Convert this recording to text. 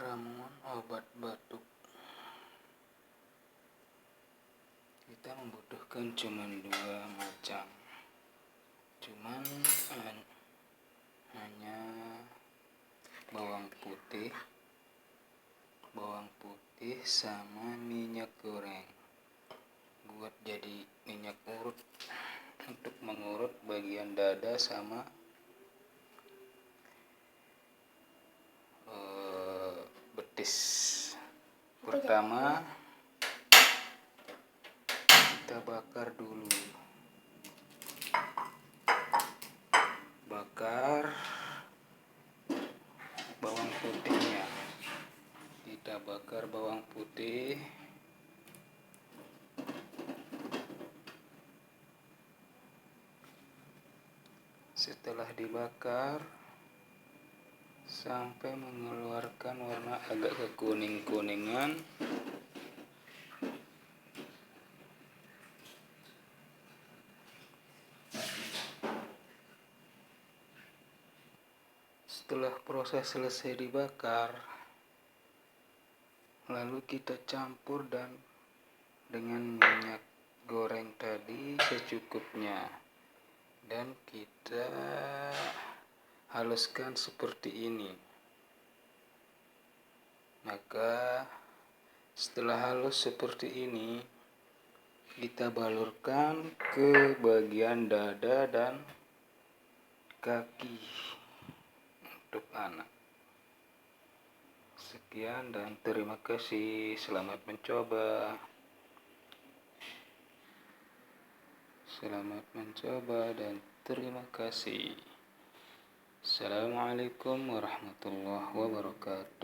Ramuan obat batuk. Kita membutuhkan cuman 2 macam. Hanya bawang putih sama minyak goreng. Buat jadi minyak urut untuk mengurut bagian dada sama betis. Pertama kita bakar dulu. Bakar bawang putihnya. Kita bakar bawang putih. Setelah dibakar sampai mengeluarkan warna agak kekuning-kuningan, setelah proses selesai dibakar, lalu kita campur dengan minyak goreng tadi secukupnya, dan kita haluskan seperti ini. Maka setelah halus seperti ini, kita balurkan ke bagian dada dan kaki untuk anak. Sekian dan terima kasih. Selamat mencoba. Selamat mencoba dan terima kasih. Assalamualaikum warahmatullahi wabarakatuh.